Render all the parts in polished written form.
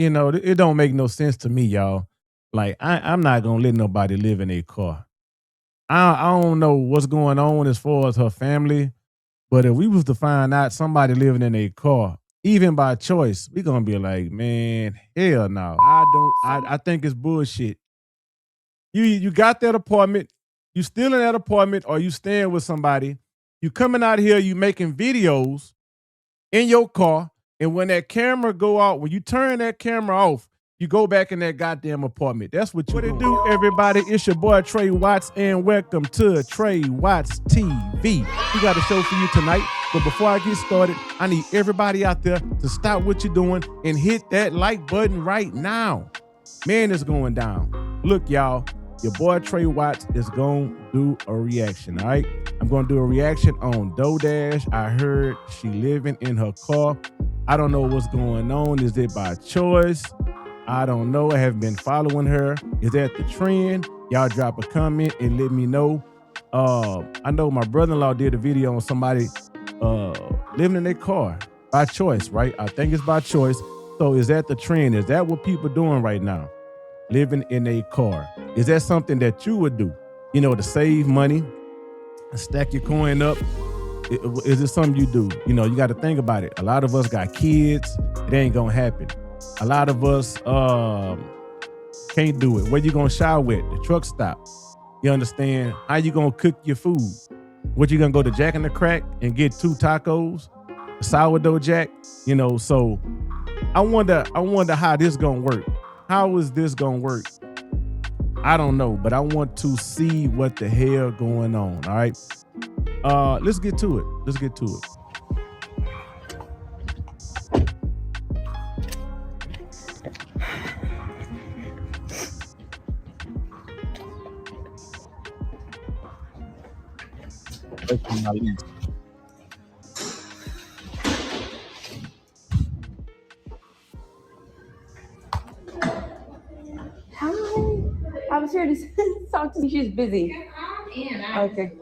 it don't make no sense to me, y'all. Like I'm not gonna let nobody live in a car. I don't know what's going on as far as her family, but if we was to find out somebody living in a car, even by choice, we gonna be like, man, hell no. I don't. I think it's bullshit. You got that apartment, you still in that apartment, or you staying with somebody. You coming out here, you making videos in your car, and when that camera go out, when you turn that camera off, you go back in that goddamn apartment. That's what it do, everybody. It's your boy Trey Watts, and welcome to Trey Watts TV. We got a show for you tonight, but before I get started, I need everybody out there to stop what you're doing and hit that like button right now. Man, it's going down. Look, y'all, your boy Trey Watts is going to do a reaction, all right? I'm going to do a reaction on DoorDash. I heard she living in her car. I don't know what's going on. Is it by choice? I don't know. I haven't been following her. Is that the trend? Y'all drop a comment and let me know. I know my brother-in-law did a video on somebody living in their car by choice, right? I think it's by choice. So is that the trend? Is that what people doing right now? Living in a car. Is that something that you would do? To save money, stack your coin up. Is it something you do? You got to think about it. A lot of us got kids. It ain't gonna happen. A lot of us can't do it. Where you gonna shower at? The truck stop. You understand? How you gonna cook your food? What you gonna go to Jack in the Crack and get 2 tacos? A sourdough jack? So I wonder how this gonna work. How is this gonna work? I don't know, but I want to see what the hell going on. All right. Let's get to it. Open my Lease. Hi. I was here to talk to you. She's busy. Okay.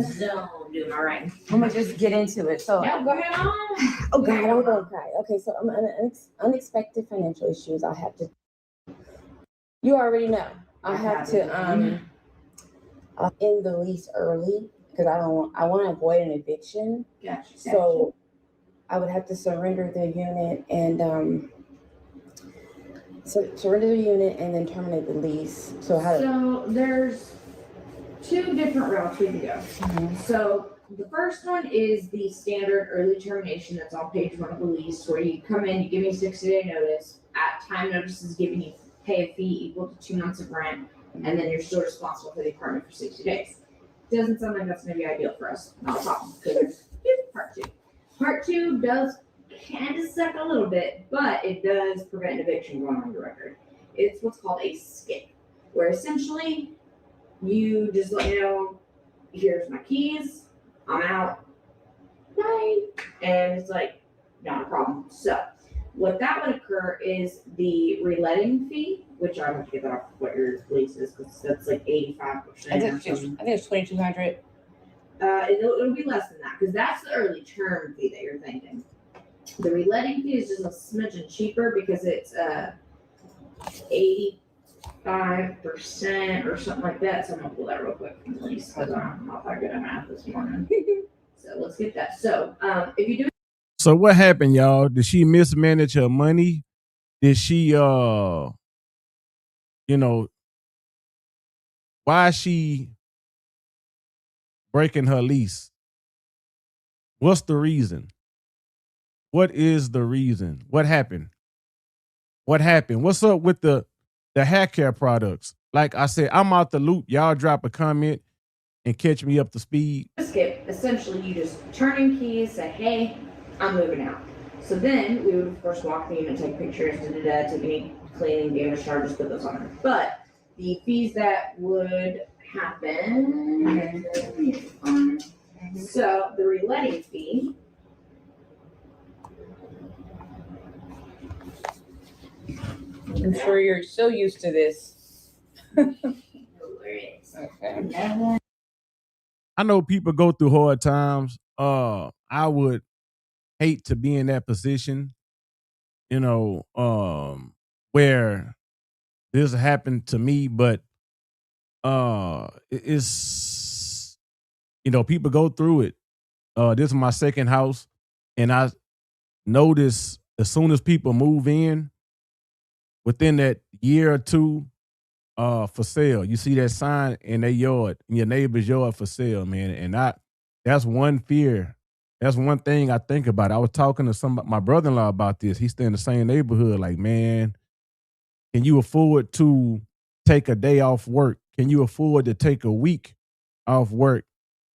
So doing all right. I'm gonna just get into it. So Yeah, go ahead on. oh God, I'm gonna cry. Okay, so I'm unexpected financial issues. I have to. You already know. I have to end the lease early because I want to avoid an eviction. Gotcha. So I would have to surrender the unit and surrender the unit and then terminate the lease. So there's 2 different routes we can go. Mm-hmm. So the first one is the standard early termination. That's on page 1 of the lease, where you come in, you give me 60-day notice. At time notice is giving you pay a fee equal to 2 months of rent, and then you're still responsible for the apartment for 60 days. Doesn't sound like that's going to be ideal for us. Not a problem. Because there's part 2. Part 2 does kind of suck a little bit, but it does prevent eviction going on your record. It's what's called a skip, where essentially you just let me know, here's my keys, I'm out, bye. And it's like, not a problem. So what that would occur is the reletting fee, which I have to get that off what your lease is, because that's like 85%. I think it's $2,200. It'll be less than that, because that's the early term fee that you're thinking. The reletting fee is just a smidgen cheaper because it's 85% or something like that. So I'm gonna pull that real quick from the lease because I'm not that good at math this morning. So let's get that. So if you do. So what happened, y'all? Did she mismanage her money? Did she why is she breaking her lease? What's the reason? What is the reason? What happened? What's up with the hair care products? Like I said, I'm out the loop. Y'all drop a comment and catch me up to speed. Skip, essentially you just turn in keys, say, hey, I'm moving out. So then we would of course walk the unit, take pictures, take any cleaning, damage charges, put those on her. But the fees that would happen, so the reletting fee, I'm sure you're so used to this. okay. I know people go through hard times. I would hate to be in that position you know, where this happened to me, but it's people go through it. This is my second house, and I notice as soon as people move in, within that year or two, for sale, you see that sign in their yard, in your neighbor's yard for sale, man. And that's one fear. That's one thing I think about. I was talking to my brother-in-law about this. He stay in the same neighborhood. Like, man, can you afford to take a day off work? Can you afford to take a week off work?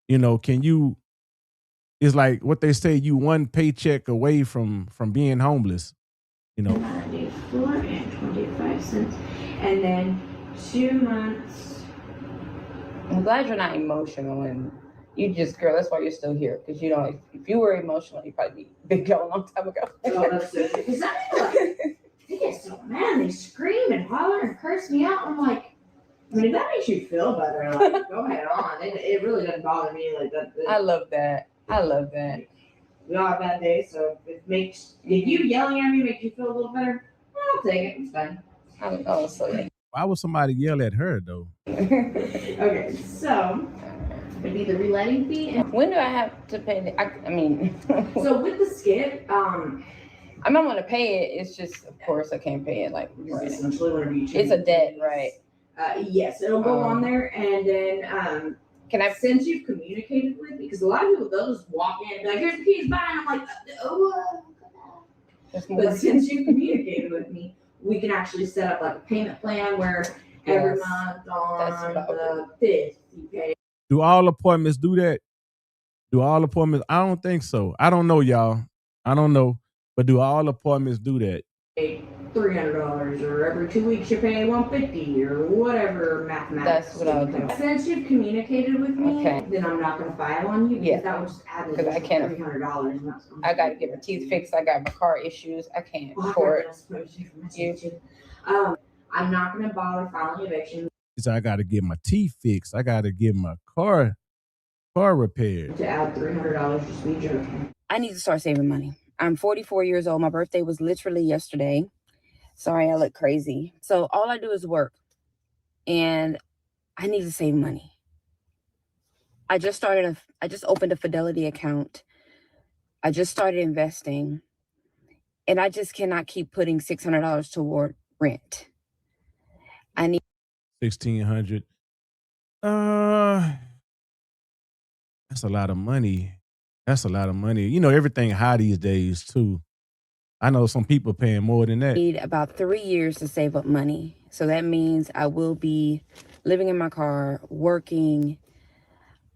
Can you? It's like what they say. You one paycheck away from being homeless. 94 and 25 cents, and then 2 months. I'm glad you're not emotional, and you just, girl, that's why you're still here. Because if you were emotional, you'd probably be big gone a long time ago. Oh, that's so good. Because they get so mad, they scream and holler and curse me out. I'm like, I mean, if that makes you feel better, like, go ahead on. It really doesn't bother me like that. I love that. We all have bad days, so if you yelling at me makes you feel a little better, I'll take it. It's fine. Why would somebody yell at her though? Okay, so it'd be the reletting fee. And when do I have to pay? So with the skip, I'm not going to pay it. It's just, of course, I can't pay it. Like, right. Essentially, whenever you change it's a debt, right? Yes, it'll go on there, and then since you've communicated with me, because a lot of people, they'll just walk in and be like, here's the keys, bye. And I'm like, but since you've communicated with me, we can actually set up like a payment plan where every month on the 5th you pay. Do all appointments do that? I don't think so. I don't know, y'all. I don't know. But do all appointments do that? $300, or every 2 weeks you pay $150, or whatever mathematics. That's what I'll do. Since you've communicated with me, then I'm not going to file on you because that would just add an additional $300. I got to get my teeth fixed. I got my car issues. I can't afford it. I'm not going to bother filing eviction. So I got to get my teeth fixed. I got to get my car repaired. To add $300, just be joking. I need to start saving money. I'm 44 years old. My birthday was literally yesterday. Sorry, I look crazy. So all I do is work, and I need to save money. I just opened a Fidelity account. I just started investing, and I just cannot keep putting $600 toward rent. I need $1,600. That's a lot of money. Everything high these days too. I know some people paying more than that. I need about 3 years to save up money. So that means I will be living in my car, working.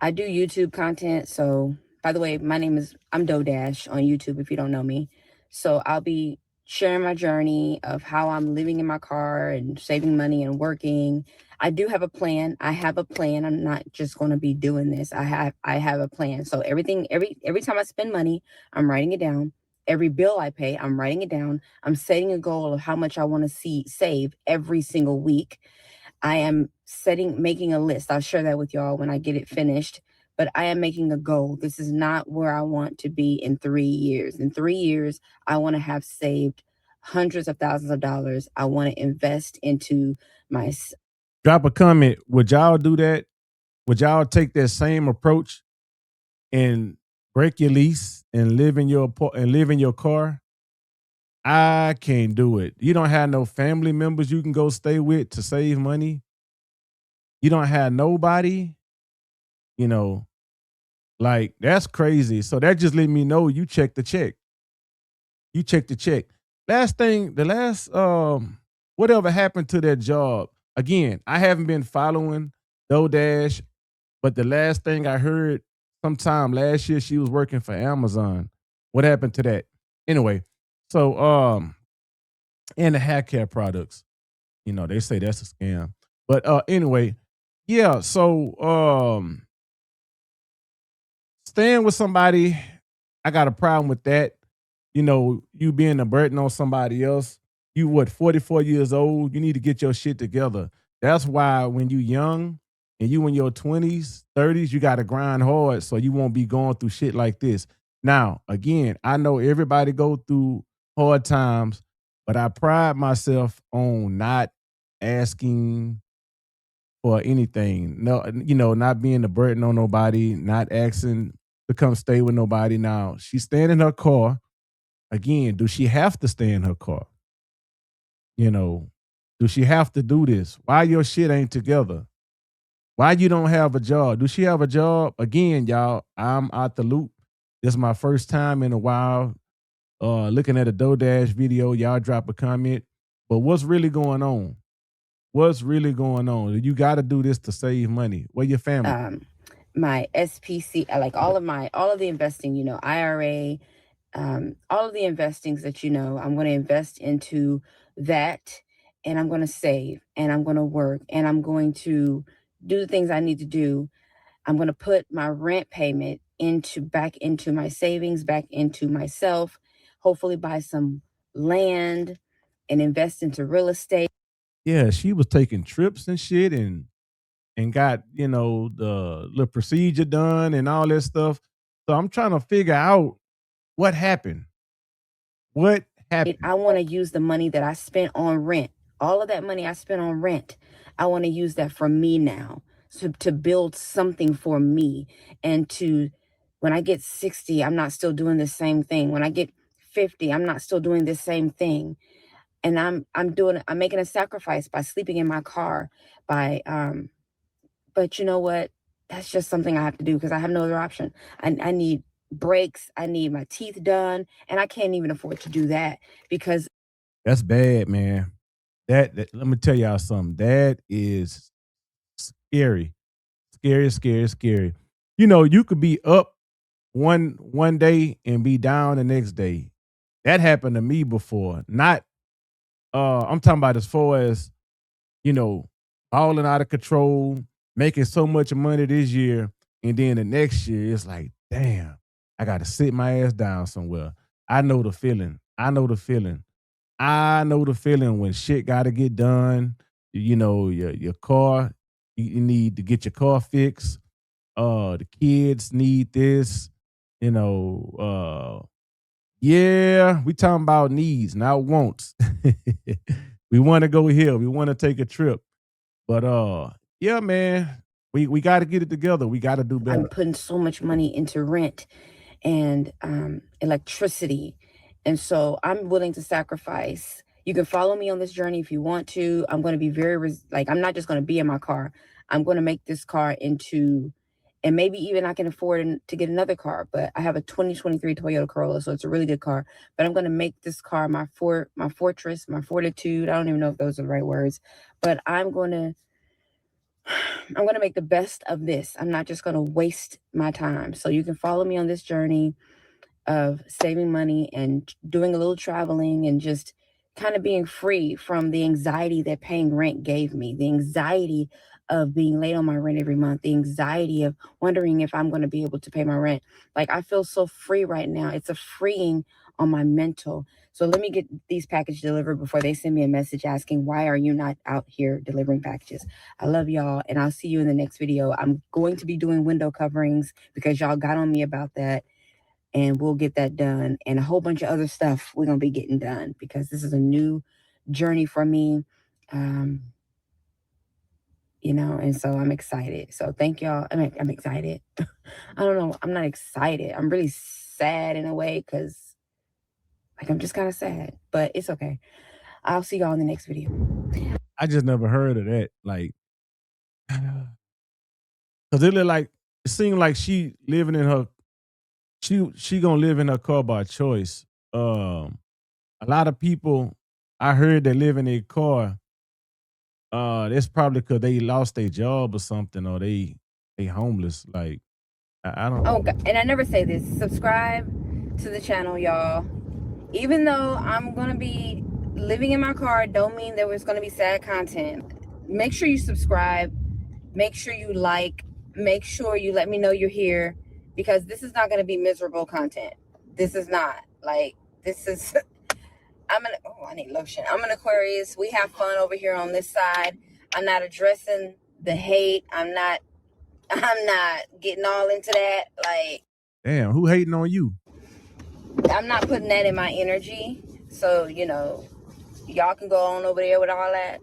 I do YouTube content. So, by the way, I'm DoDash on YouTube if you don't know me. So I'll be sharing my journey of how I'm living in my car and saving money and working. I do have a plan. I'm not just going to be doing this. I have a plan. So every time I spend money, I'm writing it down. Every bill I pay, I'm writing it down. I'm setting a goal of how much I want to save every single week. I am making a list. I'll share that with y'all when I get it finished. But I am making a goal. This is not where I want to be in 3 years. In 3 years, I want to have saved hundreds of thousands of dollars. I want to invest into my. Drop a comment. Would y'all do that? Would y'all take that same approach and break your lease and live in your car? I can't do it. You don't have no family members you can go stay with to save money. You don't have nobody. Like, that's crazy. So that just let me know you check the check. Whatever happened to that job? Again, I haven't been following DoDash, but the last thing I heard sometime last year, she was working for Amazon. What happened to that? Anyway, so and the hair care products, they say that's a scam. But anyway, yeah. So staying with somebody, I got a problem with that. You being a burden on somebody else. You 44 years old? You need to get your shit together. That's why when you young and you in your 20s, 30s, you got to grind hard so you won't be going through shit like this. Now, again, I know everybody go through hard times, But I pride myself on not asking for anything. No, not being a burden on nobody, not asking to come stay with nobody. Now, she's staying in her car. Again, do she have to stay in her car? You know, do she have to do this? Why your shit ain't together? Why you don't have a job? Do she have a job? Again, y'all, I'm out the loop. This is my first time in a while looking at a DoorDash video. Y'all drop a comment. But what's really going on? What's really going on? You got to do this to save money. Where your family? My SPC, like all of the investing, IRA, all of the investings that I'm going to invest into that, and I'm going to save, and I'm going to work, and I'm going to do the things I need to do. I'm going to put my rent payment back into my savings, back into myself, hopefully buy some land and invest into real estate. Yeah, she was taking trips and shit and got, the procedure done and all that stuff. So I'm trying to figure out what happened. What happened? I want to use the money that I spent on rent. All of that money I spent on rent, I want to use that for me now. So to build something for me, and when I get 60, I'm not still doing the same thing. When I get 50, I'm not still doing the same thing. And I'm making a sacrifice by sleeping in my car, but you know what? That's just something I have to do because I have no other option. I need breaks. I need my teeth done, and I can't even afford to do that because That's bad, man. That let me tell y'all something. That is scary. Scary, scary, scary. You could be up one day and be down the next day. That happened to me before. Not I'm talking about as far as, falling out of control, making so much money this year, and then the next year it's like, damn, I gotta sit my ass down somewhere. I know the feeling. I know the feeling. I know the feeling when shit gotta get done. Your car, you need to get your car fixed. The kids need this, yeah, we talking about needs, not wants. We want to go here. We want to take a trip. But yeah, man, we got to get it together. We got to do better. I'm putting so much money into rent and electricity. And so I'm willing to sacrifice. You can follow me on this journey if you want to. I'm going to be I'm not just going to be in my car. I'm going to make this car into, and maybe even I can afford to get another car, but I have a 2023 Toyota Corolla, so it's a really good car. But I'm going to make this car my fortress, my fortitude. I don't even know if those are the right words, but I'm going to make the best of this. I'm not just going to waste my time. So you can follow me on this journey of saving money and doing a little traveling and just kind of being free from the anxiety that paying rent gave me, the anxiety of being late on my rent every month, the anxiety of wondering if I'm going to be able to pay my rent. Like, I feel so free right now. It's a freeing on my mental. So let me get these packages delivered before they send me a message asking, why are you not out here delivering packages? I love y'all, and I'll see you in the next video. I'm going to be doing window coverings because y'all got on me about that, and we'll get that done, and a whole bunch of other stuff we're going to be getting done because this is a new journey for me. And so I'm excited. So thank y'all. I'm excited. I don't know. I'm not excited. I'm really sad in a way because I'm just kind of sad, but it's okay. I'll see y'all in the next video. I just never heard of that. Like, because it seemed like she living in her, she gonna live in her car by choice. A lot of people I heard they live in a car. That's probably because they lost their job or something, or they homeless. Like, I don't. Oh, and I never say this. Subscribe to the channel, y'all. Even though I'm gonna be living in my car, don't mean there was gonna be sad content. Make sure you subscribe. Make sure you like. Make sure you let me know you're here, because this is not gonna be miserable content. This is not. This is. I need lotion. I'm an Aquarius. We have fun over here on this side. I'm not addressing the hate. I'm not getting all into that. Damn, who hating on you? I'm not putting that in my energy. So, Y'all can go on over there with all that.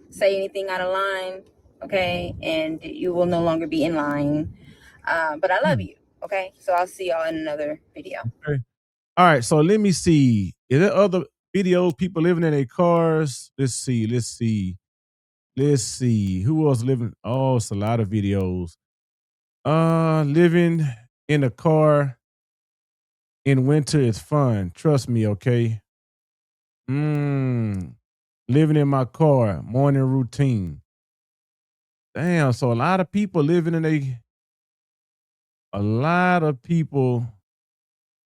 Say anything out of line, okay? And you will no longer be in line. But I love you, okay? So I'll see y'all in another video. Okay. All right. So let me see. Is there other videos, people living in their cars? Let's see. Let's see. Let's see. Who else living? Oh, it's a lot of videos. Living in a car in winter is fun. Trust me, okay? Living in my car, morning routine. Damn, so a lot of people living in a lot of people,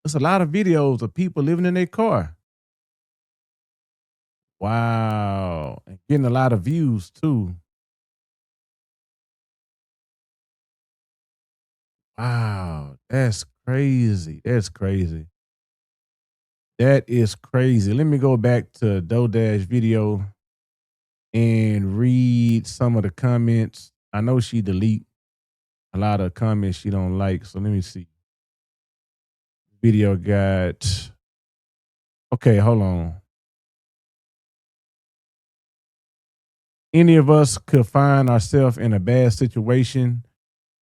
there's a lot of videos of people living in their car. Wow. And getting a lot of views too. Wow. That's crazy. That's crazy. That is crazy. Let me go back to Dodash video and read some of the comments. I know she delete a lot of comments she don't like. So let me see. Video got, okay, hold on. Any of us could find ourselves in a bad situation.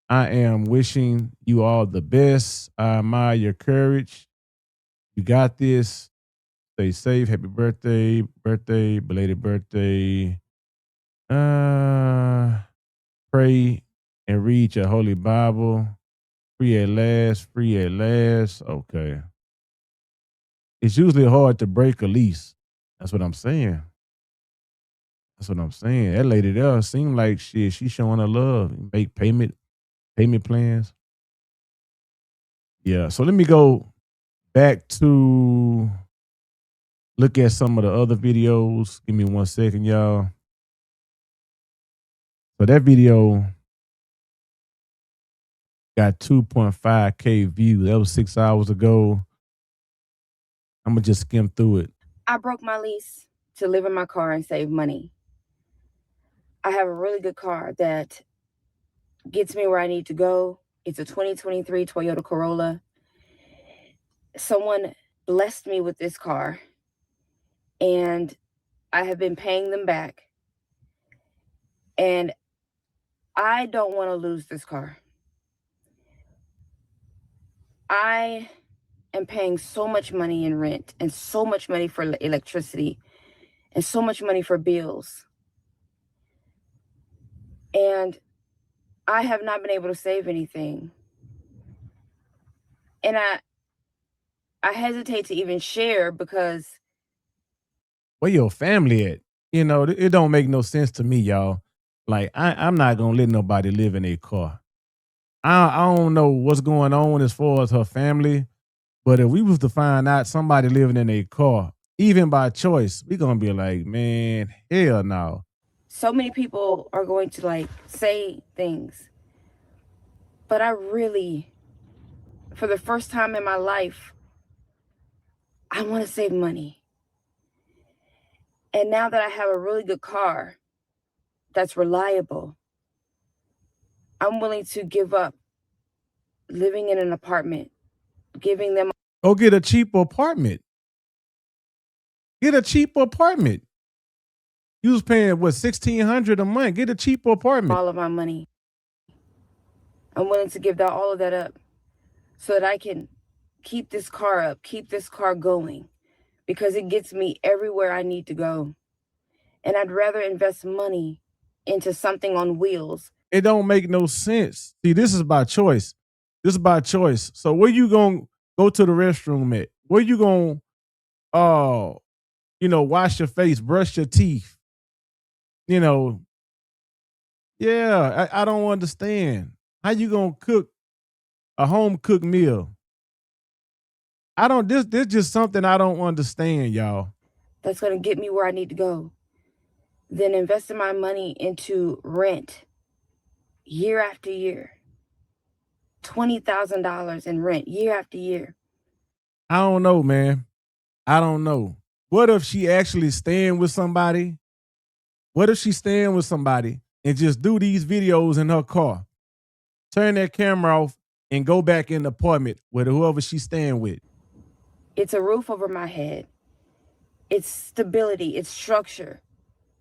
I am wishing you all the best. I admire your courage. You got this. Stay safe. Happy birthday. Birthday. Belated birthday. Pray and read your holy Bible. Free at last. Free at last. Okay. It's usually hard to break a lease. That's what I'm saying. That's what I'm saying. That lady there seemed like shit. She's showing her love. Make payment plans. Yeah. So let me go back to look at some of the other videos. Give me 1 second, y'all. So that video got 2.5K views. That was 6 hours ago. I'm gonna just skim through it. I broke my lease to live in my car and save money. I have a really good car that gets me where I need to go. It's a 2023 Toyota Corolla. Someone blessed me with this car, and I have been paying them back. And I don't want to lose this car. I am paying so much money in rent and so much money for electricity and so much money for bills. And I have not been able to save anything. And I hesitate to even share because Where your family at? You know, it don't make no sense to me, y'all. Like I'm not gonna let nobody live in a car. I don't know what's going on as far as her family, but if we was to find out somebody living in a car, even by choice, we gonna be like, man, hell no. so many people are going to like say things. But I really, for the first time in my life, I want to save money. And now that I have a really good car that's reliable, I'm willing to give up living in an apartment, giving them Go get a cheaper apartment. Get a cheaper apartment. You was paying what, $1,600 a month. Get a cheaper apartment. all of my money. I'm willing to give all of that up so that I can keep this car up, keep this car going, because it gets me everywhere I need to go. And I'd rather invest money into something on wheels. It don't make no sense. See, this is by choice. This is by choice. So where you gonna go to the restroom at? Where you gonna wash your face, brush your teeth? You know, yeah, I don't understand. How you gonna cook a home cooked meal? I don't this just something I don't understand, y'all. That's gonna get me where I need to go. Then investing my money into rent year after year. $20,000 in rent year after year. I don't know, man. I don't know. What if she actually staying with somebody? What if she's staying with somebody and just do these videos in her car? Turn that camera off and go back in the apartment with whoever she's staying with. It's a roof over my head. it's stability, it's structure,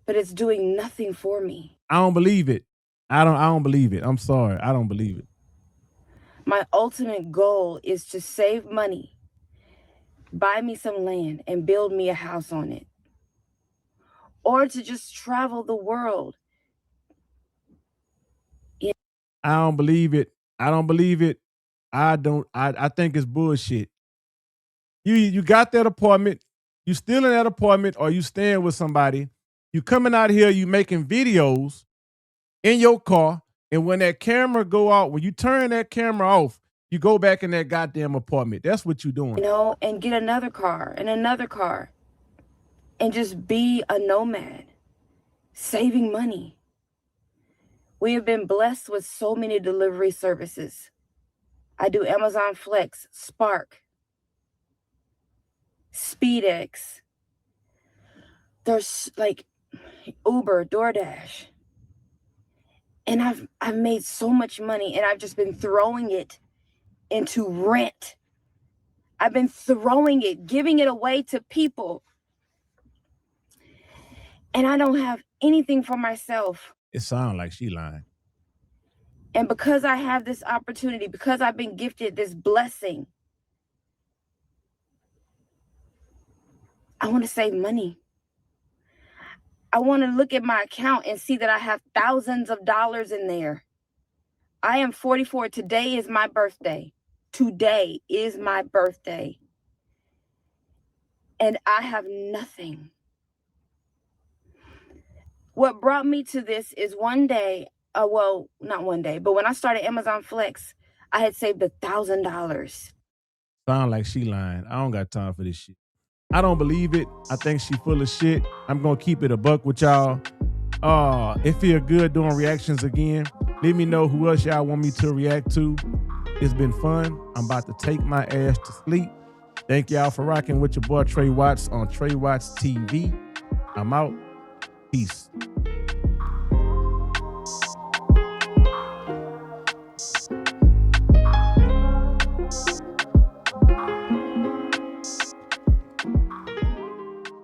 but it's doing nothing for me. I don't believe it. I don't believe it. I'm sorry. I don't believe it. My ultimate goal is to save money, buy me some land, and build me a house on it. Or to just travel the world. I don't believe it. I don't believe it. I think it's bullshit. You got that apartment, you still in that apartment, or you staying with somebody. You coming out here, you making videos in your car, and when that camera go out, when you turn that camera off, you go back in that goddamn apartment. That's what you doing. You know, and get another car and another car. And just be a nomad, saving money. We have been blessed with so many delivery services. I do Amazon Flex, Spark, SpeedX. There's like Uber, DoorDash. And I've made so much money, and I've just been throwing it into rent. I've been throwing it, giving it away to people. And I don't have anything for myself. It sounds like she lying. And because I have this opportunity, because I've been gifted this blessing, I want to save money. I want to look at my account and see that I have thousands of dollars in there. I am 44. Today is my birthday. Today is my birthday. And I have nothing. What brought me to this is one day, well, not one day, but when I started Amazon Flex, I had saved $1,000. Sound like she lying. I don't got time for this shit. I don't believe it. I think she full of shit. I'm gonna keep it a buck with y'all. It feel good doing reactions again. Let me know who else y'all want me to react to. It's been fun. I'm about to take my ass to sleep. Thank y'all for rocking with your boy Trey Watts on Trey Watts TV. I'm out. Peace.